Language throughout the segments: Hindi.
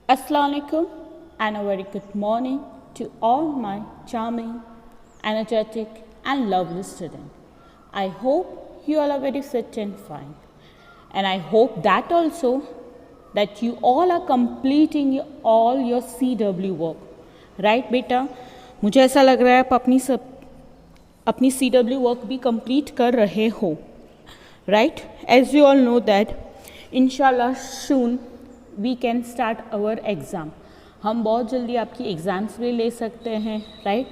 Assalamu alaikum and a very good morning to all my charming, energetic and lovely students. I hope you all are very fit and fine, and I hope that also that you all are completing all your CW work. Right बेटा, मुझे ऐसा लग रहा है आप अपनी CW वर्क भी कंप्लीट कर रहे हो. Right? As you all know that inshallah soon we can start our exam. हम बहुत जल्दी आपकी एग्ज़ाम्स भी ले सकते हैं, right?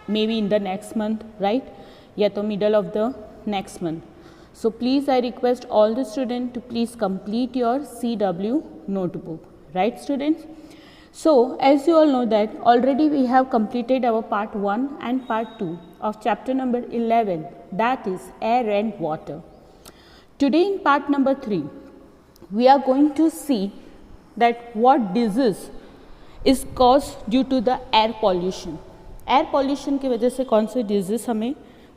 May be in the next month, right? या तो middle of the next month. So please I request all the students to please complete your CW notebook, right students? So as you all know that already we have completed our part 1 and part 2 of chapter number 11, that is air and water. Today in part number 3 we are going to see that what disease is caused due to the air pollution. Air pollution की वजह से कौन सी डिजीज़ हमें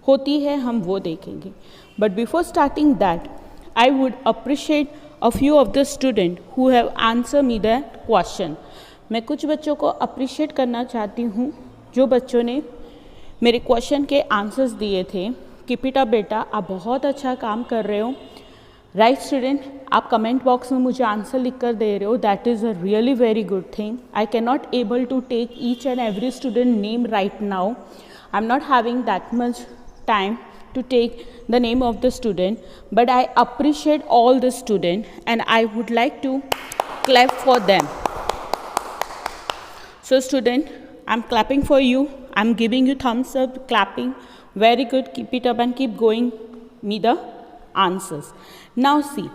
होती है हम वो देखेंगे. But before starting that I would appreciate a few of the student who have answer me that question. मैं कुछ बच्चों को अप्रिशिएट करना चाहती हूँ जो बच्चों ने मेरे क्वेश्चन के आंसर्स दिए थे. कीप इट अप बेटा, आप बहुत अच्छा काम कर रहे हो. राइट स्टूडेंट, आप कमेंट बॉक्स में मुझे आंसर लिख कर दे रहे हो. That is a really very good thing. I can not able to take each and every student name right now. I am not having that much time to take the name of the student, but I appreciate all the student and I would like to clap for them. So student, I'm clapping for you. I'm giving you thumbs up, clapping. Very good. Keep it up and keep going me the answers. Now see,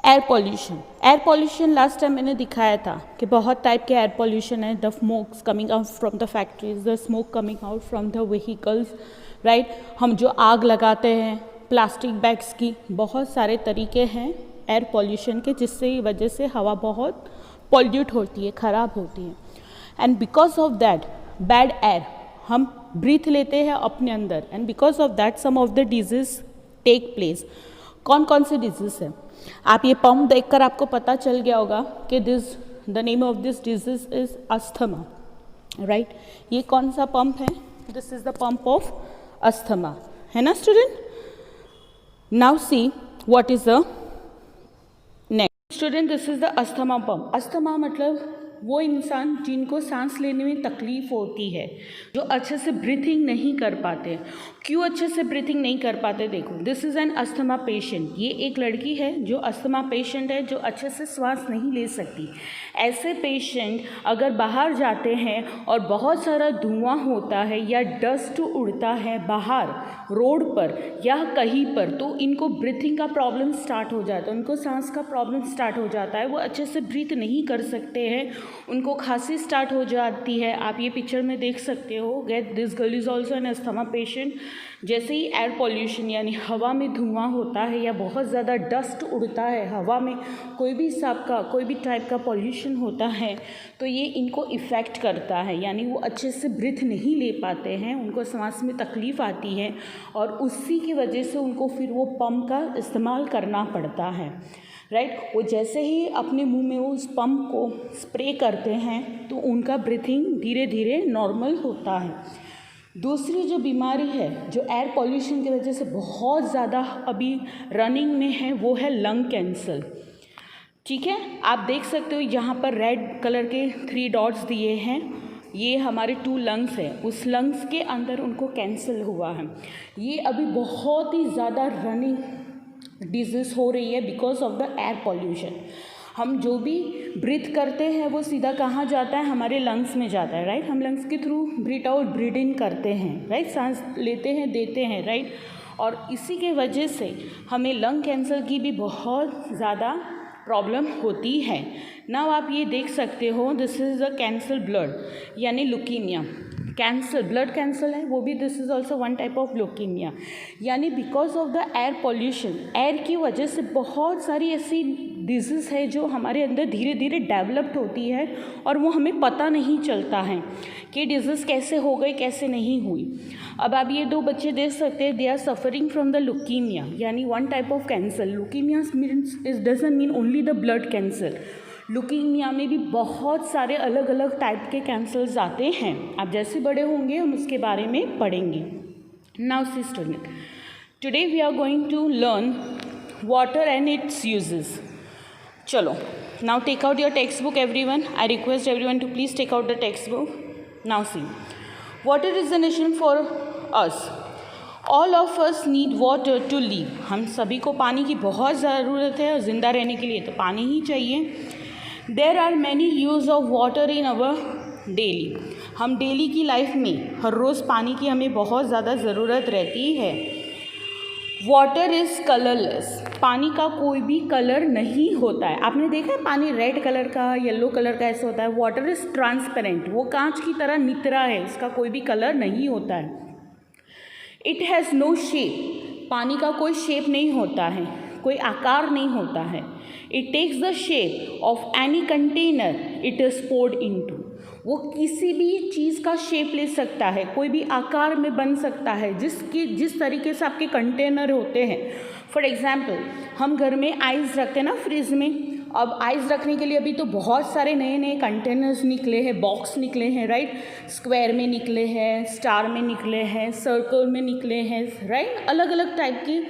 air pollution. Air pollution last time मैंने दिखाया था कि बहुत टाइप के एयर पॉल्यूशन है. The smokes coming out from the factories, the smoke coming out from the vehicles, right? हम जो आग लगाते हैं प्लास्टिक बैग्स की, बहुत सारे तरीके हैं एयर पॉल्यूशन के जिससे वजह से हवा बहुत पॉल्यूट होती है, ख़राब होती है. And because of that bad air हम ब्रीथ लेते हैं अपने अंदर, and because of that some of the disease take place. कौन कौन सी डिजीज़ है? आप ये पंप देखकर आपको पता चल गया होगा कि the name of this disease is asthma, right? ये कौन सा पंप है? This is the pump of asthma, है ना student? Now see what is the next student. This is the asthma pump. Asthma मतलब वो इंसान जिनको सांस लेने में तकलीफ़ होती है, जो अच्छे से ब्रीथिंग नहीं कर पाते. क्यों अच्छे से ब्रीथिंग नहीं कर पाते? देखो, this is an asthma patient. ये एक लड़की है जो अस्थमा पेशेंट है, जो अच्छे से सांस नहीं ले सकती. ऐसे पेशेंट अगर बाहर जाते हैं और बहुत सारा धुआं होता है या डस्ट उड़ता है बाहर रोड पर या कहीं पर, तो इनको ब्रीथिंग का प्रॉब्लम स्टार्ट हो जाता है, उनको सांस का प्रॉब्लम स्टार्ट हो जाता है. वो अच्छे से ब्रीथ नहीं कर सकते हैं, उनको खांसी स्टार्ट हो जाती है. आप ये पिक्चर में देख सकते हो. Get this girl is also an asthma patient. जैसे ही एयर पॉल्यूशन यानी हवा में धुआं होता है या बहुत ज़्यादा डस्ट उड़ता है हवा में, कोई भी हिसाब का कोई भी टाइप का पॉल्यूशन होता है, तो ये इनको इफ़ेक्ट करता है. यानी वो अच्छे से ब्रीथ नहीं ले पाते हैं, उनको सांस में तकलीफ़ आती है और उसी की वजह से उनको फिर वो पंप का इस्तेमाल करना पड़ता है, राइट? वो जैसे ही अपने मुंह में वो उस पंप को स्प्रे करते हैं तो उनका ब्रीथिंग धीरे धीरे नॉर्मल होता है. दूसरी जो बीमारी है जो एयर पॉल्यूशन की वजह से बहुत ज़्यादा अभी रनिंग में है, वो है लंग कैंसर. ठीक है, आप देख सकते हो यहाँ पर रेड कलर के 3 डॉट्स दिए हैं. ये हमारे 2 लंग्स हैं, उस लंग्स के अंदर उनको कैंसर हुआ है. ये अभी बहुत ही ज़्यादा रनिंग डिजीज़ हो रही है because of the air pollution. हम जो भी ब्रीथ करते हैं वो सीधा कहाँ जाता है? हमारे लंग्स में जाता है, राइट? हम लंग्स के थ्रू ब्रीथ आउट ब्रीथ इन करते हैं, राइट? सांस लेते हैं, देते हैं, राइट? और इसी के वजह से हमें लंग कैंसर की भी बहुत ज़्यादा प्रॉब्लम होती है. नाउ आप ये देख सकते हो, this is the cancer blood यानी लुकीमिया. कैंसर ब्लड कैंसर है वो भी, this is also one type of leukaemia. यानी because of the air pollution, air की वजह से बहुत सारी ऐसी डिजीज़ है जो हमारे अंदर धीरे धीरे डेवलप्ड होती है और वो हमें पता नहीं चलता है कि डिजीज़ कैसे हो गई कैसे नहीं हुई. अब आप ये 2 बच्चे देख सकते हैं, they are suffering from the leukaemia यानी one type of cancer. Leukaemia means is doesn't mean only the blood cancer. Leukaemia में भी बहुत सारे अलग अलग टाइप के कैंसर्स आते हैं। आप जैसे बड़े होंगे हम उसके बारे में पढ़ेंगे। Now see student, today we are going to learn water and its uses. चलो, now take out your textbook everyone. I request everyone to please take out the textbook. Now see, water is essential for us. All of us need water to live. हम सभी को पानी की बहुत ज़रूरत है और ज़िंदा रहने के लिए तो पानी ही चाहिए। There are many use of water in our daily. हम डेली की लाइफ में हर रोज़ पानी की हमें बहुत ज़्यादा ज़रूरत रहती है। वाटर इज़ कलरलेस, पानी का कोई भी कलर नहीं होता है। आपने देखा है पानी रेड कलर का, येलो कलर का ऐसा होता है। वाटर इज़ ट्रांसपेरेंट, वो कांच की तरह नितरा है, इसका कोई भी कलर नहीं होता है। इट हैज़ नो शेप, पानी का कोई शेप नहीं होता है, कोई आकार नहीं होता है। It takes the shape of any container it is poured into, वो किसी भी चीज़ का शेप ले सकता है, कोई भी आकार में बन सकता है, जिस तरीके से आपके कंटेनर होते हैं। फॉर एग्ज़ाम्पल, हम घर में आइस रखते हैं ना फ्रिज में। अब आइस रखने के लिए अभी तो बहुत सारे नए नए कंटेनर्स निकले हैं, बॉक्स निकले हैं, राइट। स्क्वायर में निकले हैं, स्टार में निकले हैं, सर्कल में निकले हैं, राइट। अलग अलग टाइप के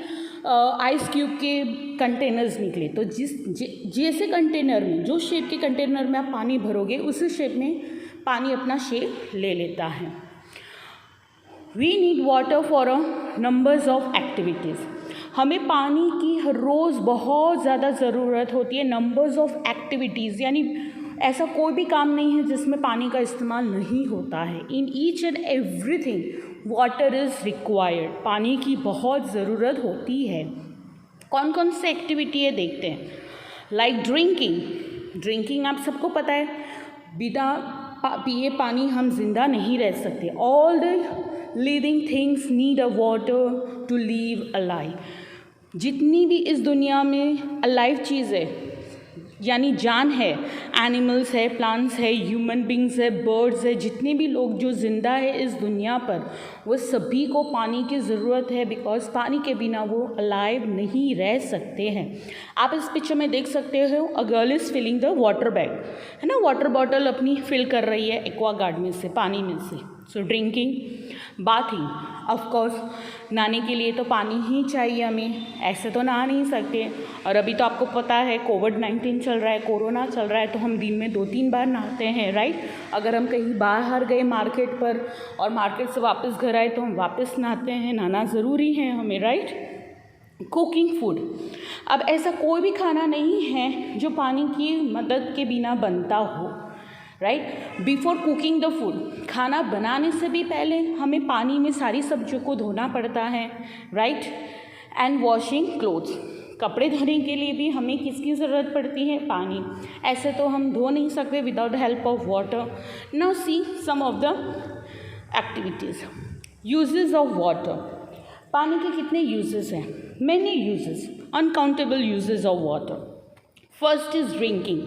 आइस क्यूब के कंटेनर्स निकले। तो जैसे कंटेनर में, जो शेप के कंटेनर में आप पानी भरोगे उसी शेप में पानी अपना शेप ले लेता है। We need water for a numbers of activities, हमें पानी की हर रोज़ बहुत ज़्यादा ज़रूरत होती है। नंबर्स ऑफ एक्टिविटीज़ यानी ऐसा कोई भी काम नहीं है जिसमें पानी का इस्तेमाल नहीं होता है। In each and everything water is required, पानी की बहुत ज़रूरत होती है। कौन कौन सी एक्टिविटी है देखते हैं। लाइक ड्रिंकिंग आप सबको पता है, बिना पिए पानी हम जिंदा नहीं रह सकते। All the living things need a water to live alive, जितनी भी इस दुनिया में अलाइव चीज़ है यानी जान है, एनिमल्स है, प्लांट्स है, ह्यूमन बींग्स है, बर्ड्स है, जितने भी लोग जो ज़िंदा है इस दुनिया पर, वो सभी को पानी की ज़रूरत है। बिकॉज पानी के बिना वो अलाइव नहीं रह सकते हैं। आप इस पिक्चर में देख सकते हो, a girl is filling the water bag, है ना, वाटर बॉटल अपनी फिल कर रही है एक्वागार्ड में से, पानी में से। सो ड्रिंकिंग, बाथिंग, ऑफकोर्स नहाने के लिए तो पानी ही चाहिए हमें, ऐसे तो नहा नहीं सकते। और अभी तो आपको पता है कोविड-19 चल रहा है, कोरोना चल रहा है, तो हम दिन में 2-3 बार नहाते हैं, राइट। अगर हम कहीं बाहर गए मार्केट पर और मार्केट से वापस घर आए तो हम वापस नहाते हैं, नहाना ज़रूरी है हमें, राइट। कुकिंग फूड, अब ऐसा कोई भी खाना नहीं है जो पानी की मदद के बिना बनता हो, right. Before cooking the food, खाना बनाने से भी पहले हमें पानी में सारी सब्जियों को धोना पड़ता है, राइट। एंड वॉशिंग क्लोथ्स, कपड़े धोने के लिए भी हमें किसकी ज़रूरत पड़ती है, पानी। ऐसे तो हम धो नहीं सकते without help of water. Now see some of the activities. Uses of water, पानी के कितने यूजेस हैं, many uses, uncountable uses of water. First is drinking,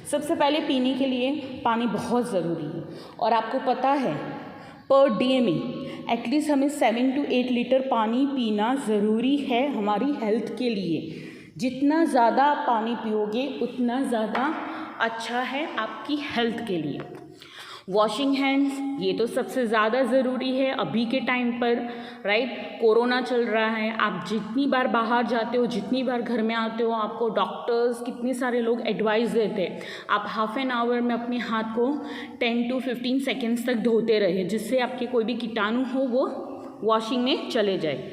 सबसे पहले पीने के लिए पानी बहुत ज़रूरी है। और आपको पता है पर डे में एटलीस्ट हमें 7 to 8 लीटर पानी पीना ज़रूरी है हमारी हेल्थ के लिए। जितना ज़्यादा आप पानी पियोगे उतना ज़्यादा अच्छा है आपकी हेल्थ के लिए। वॉशिंग हैंड्स, ये तो सबसे ज़्यादा ज़रूरी है अभी के टाइम पर, राइट। कोरोना चल रहा है, आप जितनी बार बाहर जाते हो, जितनी बार घर में आते हो, आपको डॉक्टर्स कितने सारे लोग एडवाइस देते हैं आप हाफ एन आवर में अपने हाथ को 10 to 15 सेकेंड्स तक धोते रहे, जिससे आपके कोई भी कीटाणु हो वो वॉशिंग में चले जाए।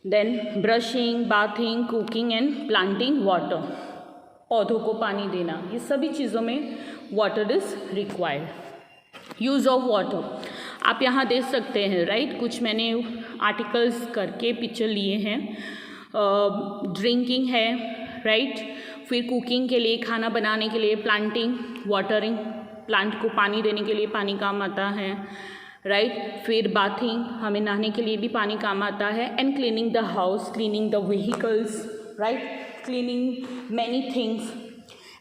Then brushing, bathing, cooking and planting water, पौधों को पानी देना, ये सभी चीज़ों में water is required. Use of water आप यहाँ देख सकते हैं, राइट। कुछ मैंने आर्टिकल्स करके पिक्चर लिए हैं। ड्रिंकिंग है, राइट। फिर कुकिंग के लिए, खाना बनाने के लिए, प्लांटिंग, वाटरिंग, प्लांट को पानी देने के लिए पानी काम आता है, राइट। फिर बाथिंग, हमें नहाने के लिए भी पानी काम आता है। And cleaning the house, cleaning the vehicles, right, cleaning many things.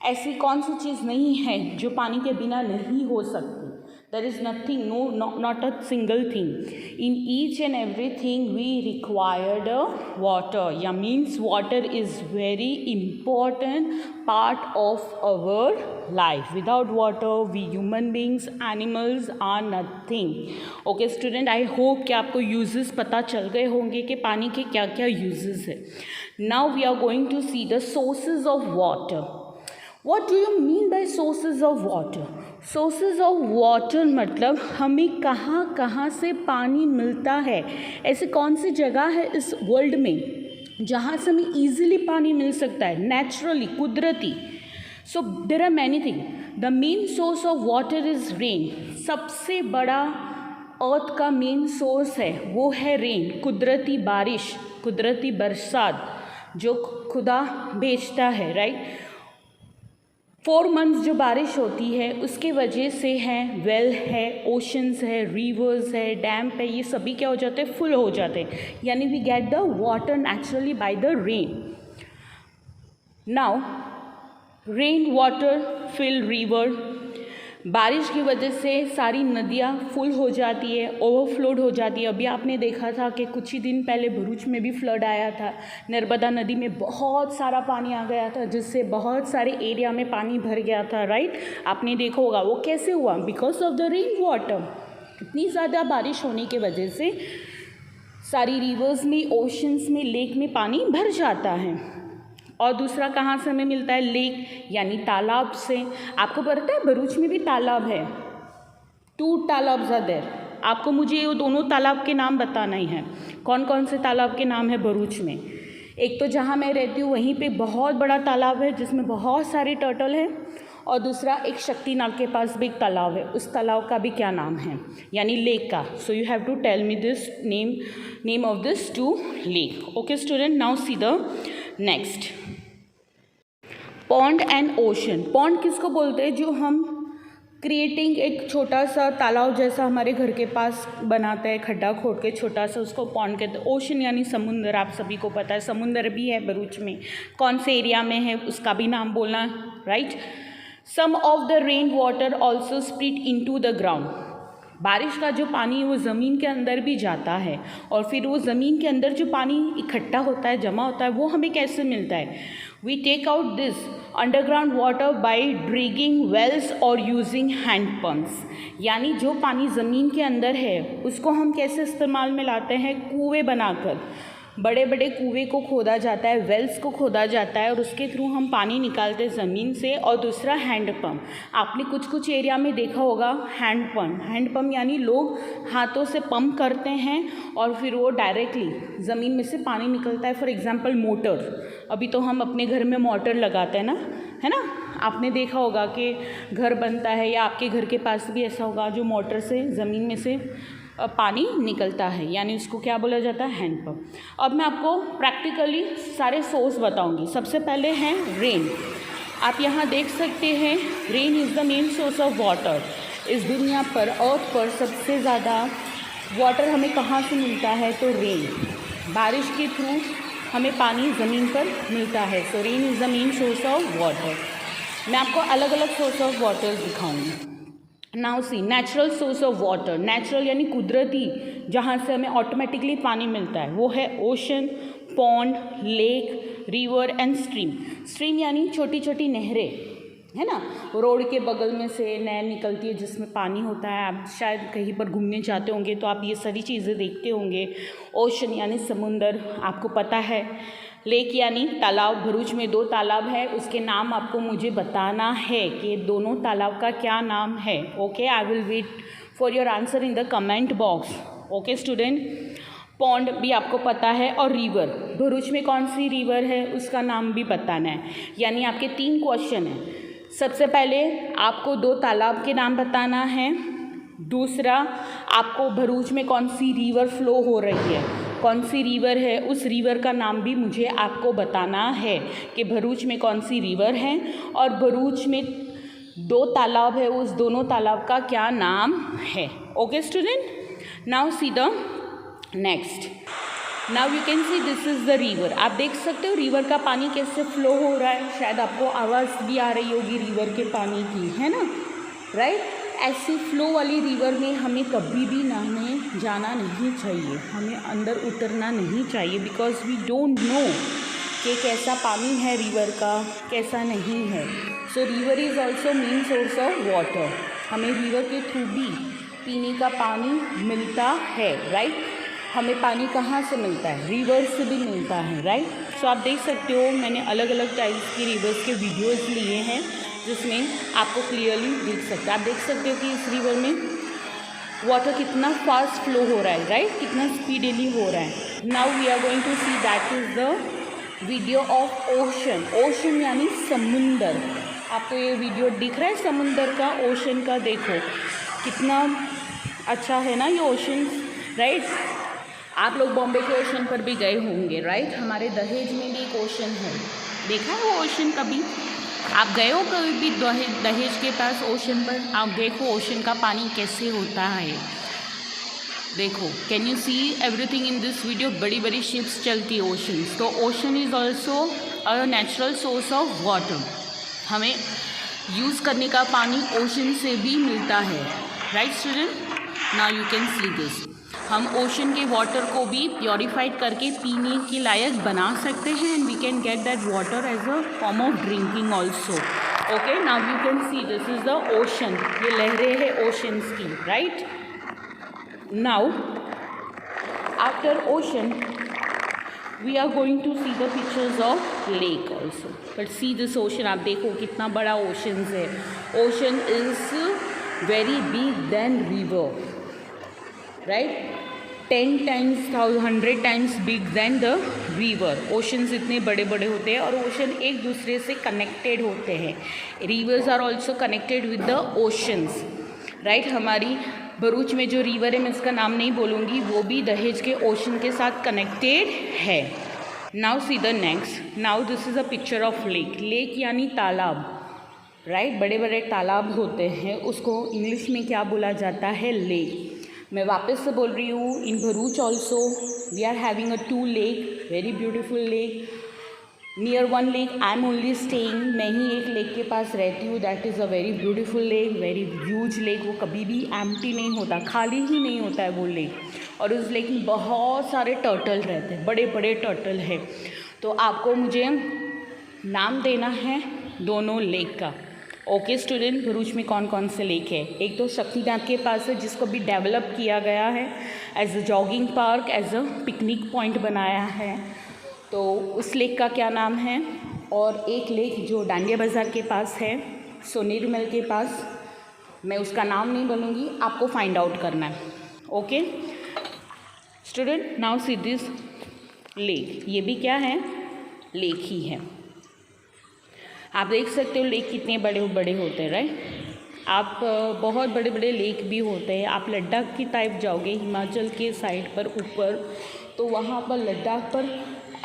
ऐसी कौन सी चीज़ नहीं है जो पानी के बिना नहीं हो सकती। There is nothing, not a single thing. In each and everything we required water. Yeah, means water is very important part of our life. Without water, we human beings, animals are nothing. Okay student, I hope कि आपको uses पता चल गए होंगे कि पानी के क्या क्या uses है. Now we are going to see the sources of water. What do you mean by sources of water? Sources of water मतलब हमें कहाँ कहाँ से पानी मिलता है. ऐसे कौन सी जगह है इस वर्ल्ड में जहाँ से हमें ईजिली पानी मिल सकता है, नेचुरली, कुदरती. So there are many thing. The main source of water is rain. सबसे बड़ा अर्थ का मेन सोर्स है वो है रेन, कुदरती बारिश, कुदरती बरसात जो खुदा भेजता है, राइट. 4 मंथ्स जो बारिश होती है उसके वजह से है वेल है, ओशंस है, रिवर्स है, डैम है, ये सभी क्या हो जाते हैं, फुल हो जाते हैं. यानी we get the water naturally by the rain. Now rain water fill river. बारिश की वजह से सारी नदियाँ फुल हो जाती है, ओवरफ्लोड हो जाती है. अभी आपने देखा था कि कुछ ही दिन पहले भरूच में भी फ्लड आया था. नर्मदा नदी में बहुत सारा पानी आ गया था जिससे बहुत सारे एरिया में पानी भर गया था, राइट. आपने देखा होगा वो कैसे हुआ, because of the rain water. इतनी ज़्यादा बारिश होने की वजह से सारी रिवर्स में, ओशंस में, लेक में पानी भर जाता है. और दूसरा कहाँ से हमें मिलता है, लेक यानी तालाब से. आपको पता है भरूच में भी तालाब है, 2 तालाब्स आर देयर. आपको मुझे वो दोनों तालाब के नाम बताना ही है. कौन कौन से तालाब के नाम है भरूच में. एक तो जहाँ मैं रहती हूँ वहीं पे बहुत बड़ा तालाब है जिसमें बहुत सारे टर्टल हैं, और दूसरा एक शक्ति नाग के पास भी एक तालाब है, उस तालाब का भी क्या नाम है, यानी लेक का. So you have to tell me this name of this 2 lake. Okay student, now see the next. Pond and ocean. Pond किसको बोलते हैं, जो हम क्रिएटिंग एक छोटा सा तालाब जैसा हमारे घर के पास बनाते हैं, खड्डा खोद के छोटा सा, उसको पॉन्ड कहते हैं. ओशन यानी समुंदर. आप सभी को पता है समुंदर भी है भरूच में. कौन से एरिया में है उसका भी नाम बोलना, right. Some of the rain water also split into the ground. बारिश का जो पानी वो ज़मीन के अंदर भी जाता है, और फिर वो ज़मीन के अंदर जो पानी इकट्ठा होता है, जमा होता है, वो हमें कैसे मिलता है. We take out this underground water by digging wells और यूजिंग हैंड पम्प्स. यानी जो पानी ज़मीन के अंदर है उसको हम कैसे इस्तेमाल में लाते हैं, कुएँ बनाकर. बड़े बड़े कुएँ को खोदा जाता है, वेल्स को खोदा जाता है, और उसके थ्रू हम पानी निकालते हैं ज़मीन से. और दूसरा हैंड पम्प. आपने कुछ एरिया में देखा होगा हैंड पम्प यानी लोग हाथों से पंप करते हैं और फिर वो डायरेक्टली ज़मीन में से पानी निकलता है. For example motor. अभी तो हम अपने घर में मोटर लगाते हैं ना, है ना. आपने देखा होगा कि घर बनता है या आपके घर के पास भी ऐसा होगा जो मोटर से ज़मीन में से पानी निकलता है, यानी उसको क्या बोला जाता है, हैंडपम्प. अब मैं आपको प्रैक्टिकली सारे सोर्स बताऊंगी. सबसे पहले हैं रेन. आप यहाँ देख सकते हैं rain is the main source of water. इस दुनिया पर, अर्थ पर सबसे ज़्यादा वाटर हमें कहाँ से मिलता है, तो रेन. बारिश के थ्रू हमें पानी ज़मीन पर मिलता है. So rain is the main source of water. मैं आपको अलग अलग सोर्स ऑफ वाटर दिखाऊंगी. Now see natural source of water. Natural यानी कुदरती, जहाँ से हमें ऑटोमेटिकली पानी मिलता है, वो है ocean, pond, lake, river and stream. Stream यानी छोटी छोटी नहरें, है ना. रोड के बगल में से नहर निकलती है जिसमें पानी होता है. आप शायद कहीं पर घूमने जाते होंगे तो आप ये सारी चीज़ें देखते होंगे. ओशन यानी समुंदर, आपको पता है. लेक यानी तालाब. भरूच में 2 तालाब है, उसके नाम आपको मुझे बताना है कि दोनों तालाब का क्या नाम है. Okay, I will wait for your answer in the comment box. Okay student. Pond भी आपको पता है, और रिवर. भरूच में कौन सी रिवर है उसका नाम भी बताना है. यानी आपके 3 क्वेश्चन हैं. सबसे पहले आपको 2 तालाब के नाम बताना है. दूसरा, आपको भरूच में कौन सी रिवर फ्लो हो रही है, कौन सी रिवर है, उस रिवर का नाम भी मुझे आपको बताना है कि भरूच में कौन सी रिवर है. और भरूच में 2 तालाब है, उस दोनों तालाब का क्या नाम है. Okay student. Now see the next. Now you can see this is the river. आप देख सकते हो रिवर का पानी कैसे फ्लो हो रहा है. शायद आपको आवाज़ भी आ रही होगी रिवर के पानी की, है ना, राइट. ऐसी फ्लो वाली रिवर में हमें कभी भी नहाने जाना नहीं चाहिए, हमें अंदर उतरना नहीं चाहिए, बिकॉज वी डोंट नो कि कैसा पानी है रिवर का, कैसा नहीं है। सो river is also main source of water, हमें रिवर के थ्रू भी पीने का पानी मिलता है, राइट। हमें पानी कहाँ से मिलता है? रिवर से भी मिलता है, राइट। सो आप देख सकते हो मैंने अलग अलग टाइप्स की रिवर्स के वीडियोस लिए हैं, जिसमें आपको क्लियरली दिख सकता है। आप देख सकते हो कि इस रिवर में वाटर कितना फास्ट फ्लो हो रहा है, राइट, कितना स्पीडली हो रहा है। Now we are going to see that is the video of ocean. Ocean यानी समुंदर। आपको ये वीडियो दिख रहा है समुंदर का, ओशन का? देखो कितना अच्छा है ना ये ओशन, राइट। आप लोग बॉम्बे के ओशन पर भी गए होंगे, राइट। हमारे दहेज में भी एक ओशन है, देखा है वो ओशन कभी? आप गए हो कभी भी दहेज के पास ओशन पर? आप देखो ओशन का पानी कैसे होता है, देखो। Can you see everything in this video? बड़ी बड़ी शिप्स चलती है ओशन। तो ocean is also a natural source of water, हमें यूज़ करने का पानी ओशन से भी मिलता है, right student. Now you can see this, हम ओशन के वाटर को भी प्योरीफाइड करके पीने के लायक बना सकते हैं, and we can get that water as a form of drinking also. Okay, now you can see this is the ocean, ये लहरें हैं ओशंस की, right. Now after ocean we are going to see the pictures of lake also. But see this ocean, आप देखो कितना बड़ा ओशन है। Ocean is very big then river, right. 10 times 100 times big then the river. Oceans इतने बड़े बड़े होते हैं और ओशन एक दूसरे से कनेक्टेड होते हैं। Rivers are also connected with the oceans, right. हमारी भरूच में जो रिवर है, मैं इसका नाम नहीं बोलूँगी, वो भी दहेज के ओशन के साथ कनेक्टेड है। Now see the next, now this is a picture of lake. Lake यानी तालाब, राइट। बड़े बड़े तालाब होते हैं, उसको इंग्लिश में क्या बोला जाता है? लेक। मैं वापस से बोल रही हूँ, in Bharuch also we are having a 2 lake, very beautiful lake. Near 1 lake I am only staying, मैं ही एक लेक के पास रहती हूँ, that is a very beautiful lake, very huge lake. वो कभी भी एम्प्टी नहीं होता, खाली ही नहीं होता है वो लेक। और उस लेक में बहुत सारे टर्टल रहते हैं, बड़े बड़े टर्टल हैं। तो आपको मुझे नाम देना है दोनों लेक का। ओके स्टूडेंट, भरूच में कौन कौन से लेक है? एक तो शक्तिनाथ के पास है, जिसको भी डेवलप किया गया है as a jogging park, as a picnic point बनाया है, तो उस लेक का क्या नाम है। और एक लेक जो डांडिया बाज़ार के पास है, सोनेरी महल के पास, मैं उसका नाम नहीं बोलूँगी, आपको फाइंड आउट करना है। Okay student, now see this lake, ये भी क्या है? लेक ही है। आप देख सकते हो लेक कितने बड़े बड़े होते हैं, राइट। आप बहुत बड़े बड़े लेक भी होते हैं। आप लद्दाख की टाइप जाओगे हिमाचल के साइड पर ऊपर, तो वहाँ पर लद्दाख पर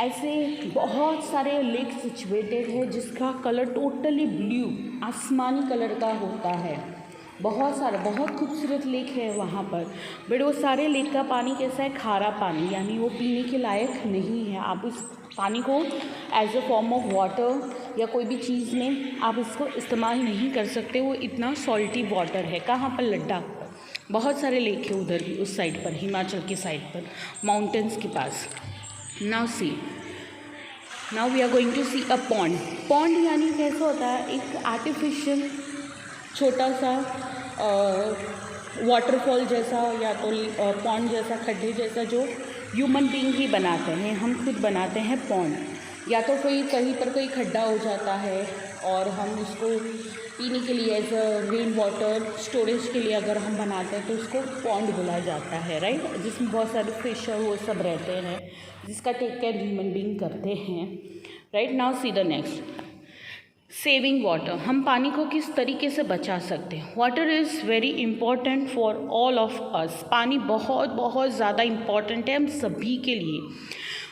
ऐसे बहुत सारे लेक सिचुएटेड है, जिसका कलर टोटली ब्लू, आसमानी कलर का होता है। बहुत सारे बहुत खूबसूरत लेक है वहाँ पर। बट वो सारे लेक का पानी कैसा है? खारा पानी, यानी वो पीने के लायक नहीं है। आप उस पानी को as a form of water या कोई भी चीज़ में आप इसको इस्तेमाल नहीं कर सकते, वो इतना सॉल्टी वाटर है। कहाँ पर? लद्दाख पर। बहुत सारे लेक है उधर भी, उस साइड पर, हिमाचल की साइड पर, माउंटेन्स के पास। Now see, now we are going to see a pond. Pond यानी कैसा होता है? एक आर्टिफिशियल छोटा सा वाटरफॉल जैसा, या तो पॉन्ड जैसा, खड्डे जैसा, जो ह्यूमन बीइंग ही बनाते हैं, हम खुद बनाते हैं पॉन्ड। या तो कोई कहीं पर कोई खड्डा हो जाता है और हम उसको पीने के लिए as a rain water storage के लिए अगर हम बनाते हैं, तो उसको पॉन्ड बोला जाता है, राइट। जिसमें बहुत सारे फिश और वो सब रहते हैं, जिसका टेक केयर ह्यूमन बीइंग करते हैं, right. Now see the next, saving water. हम पानी को किस तरीके से बचा सकते हैं? Water is very important for all of us. पानी बहुत बहुत ज़्यादा इम्पॉर्टेंट है हम सभी के लिए।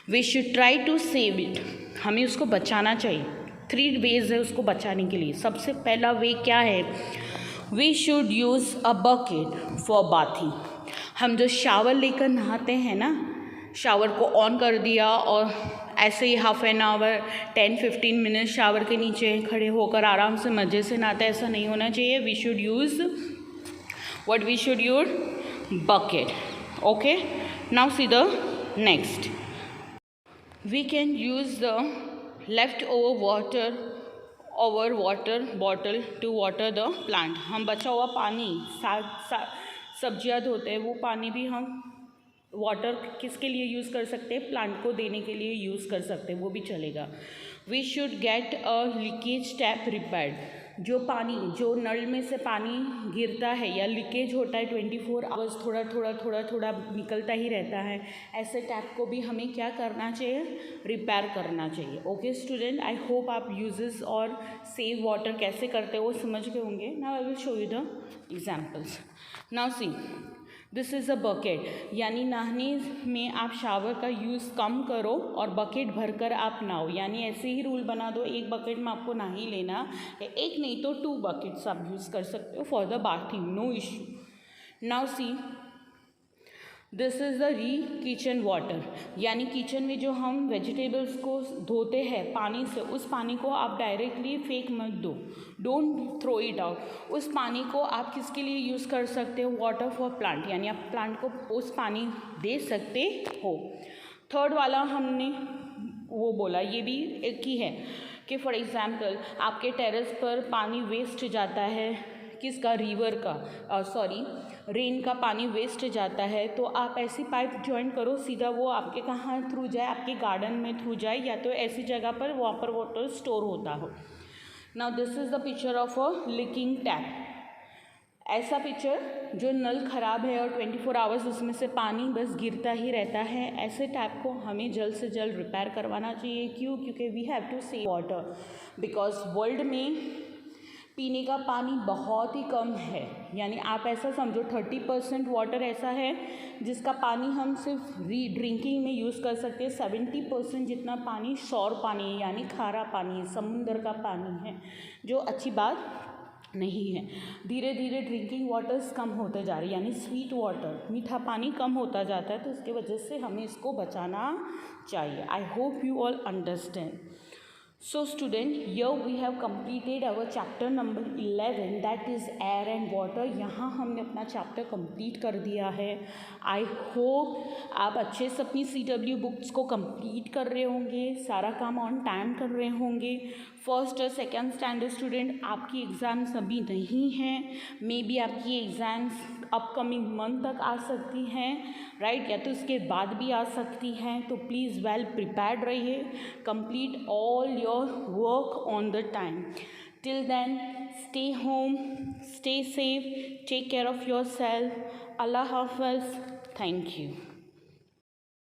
We should try to save it, हमें उसको बचाना चाहिए। 3 वेज है उसको बचाने के लिए। सबसे पहला वे क्या है? We should use a bucket for bathing. हम जो शावर लेकर नहाते हैं ना, शावर को ऑन कर दिया और ऐसे ही half an hour 10-15 minute shower के नीचे खड़े होकर आराम से मज़े से नहाते, ऐसा नहीं होना चाहिए। We should use what we should use? Bucket. Okay, now see the next. We can use the leftover water over water bottle to water the plant. हम बचा हुआ पानी सब्जियां धोते हैं वो पानी भी हम वाटर किसके लिए यूज़ कर सकते हैं? प्लांट को देने के लिए यूज़ कर सकते हैं, वो भी चलेगा. We should get a leakage tap repaired. जो पानी जो नल में से पानी गिरता है या लीकेज होता है 24 आवर्स थोड़ा निकलता ही रहता है, ऐसे टैप को भी हमें क्या करना चाहिए? रिपेयर करना चाहिए. ओके स्टूडेंट, आई होप आप यूजेस और सेव वाटर कैसे करते हो वो समझ गए होंगे. Now I will show you the examples. Now see, this is a bucket, यानी नहाने में आप शावर का यूज़ कम करो और बकेट भरकर आप नहाओ. यानी ऐसे ही रूल बना दो, एक बकेट में आपको ना ही लेना, एक नहीं तो 2 बकेट्स आप यूज़ कर सकते हो for the bathing, no issue. Now see, this is the kitchen water, यानी किचन में जो हम वेजिटेबल्स को धोते हैं पानी से, उस पानी को आप डायरेक्टली फेंक मत दो, डोंट थ्रो इट आउट. उस पानी को आप किसके लिए यूज़ कर सकते हो? वाटर फॉर प्लांट, यानी आप प्लांट को उस पानी दे सकते हो. थर्ड वाला हमने वो बोला, ये भी एक ही है कि फॉर एग्ज़ाम्पल आपके टेरेस पर पानी वेस्ट जाता है, किसका? रिवर का, सॉरी रेन का पानी वेस्ट जाता है, तो आप ऐसी पाइप ज्वाइन करो सीधा, वो आपके कहाँ थ्रू जाए? आपके गार्डन में थ्रू जाए, या तो ऐसी जगह पर वहाँ पर वाटर स्टोर होता हो. Now this is the picture of a leaking tap. ऐसा पिक्चर जो नल ख़राब है और 24 आवर्स उसमें से पानी बस गिरता ही रहता है, ऐसे टैप को हमें जल्द से जल्द रिपेयर करवाना चाहिए. क्यों? क्योंकि we have to save water, because world में पीने का पानी बहुत ही कम है. यानी आप ऐसा समझो 30% वाटर ऐसा है जिसका पानी हम सिर्फ ड्रिंकिंग में यूज़ कर सकते हैं. 70% जितना पानी शोर पानी है, यानी खारा पानी है, समुंदर का पानी है, जो अच्छी बात नहीं है. धीरे धीरे ड्रिंकिंग वाटर्स कम होते जा रही है, यानी स्वीट वाटर, मीठा पानी कम होता जाता है, तो इसकी वजह से हमें इसको बचाना चाहिए. I hope you all understand. So student, here we have completed our chapter number 11, that is air and water. यहाँ हमने अपना चैप्टर कंप्लीट कर दिया है. आई होप आप अच्छे से अपनी CW बुक्स को कंप्लीट कर रहे होंगे, सारा काम ऑन टाइम कर रहे होंगे. फर्स्ट और सेकेंड स्टैंडर्ड स्टूडेंट, आपकी एग्ज़ाम्स अभी नहीं हैं, मे बी आपकी एग्ज़ाम्स अपकमिंग मंथ तक आ सकती हैं, राइट, या तो उसके बाद भी आ सकती हैं. तो प्लीज़ वेल प्रिपेयर्ड रहिए, complete all your work on the time. Till then stay home, stay safe, take care of yourself. अल्लाह हाफ़िज़. Thank you.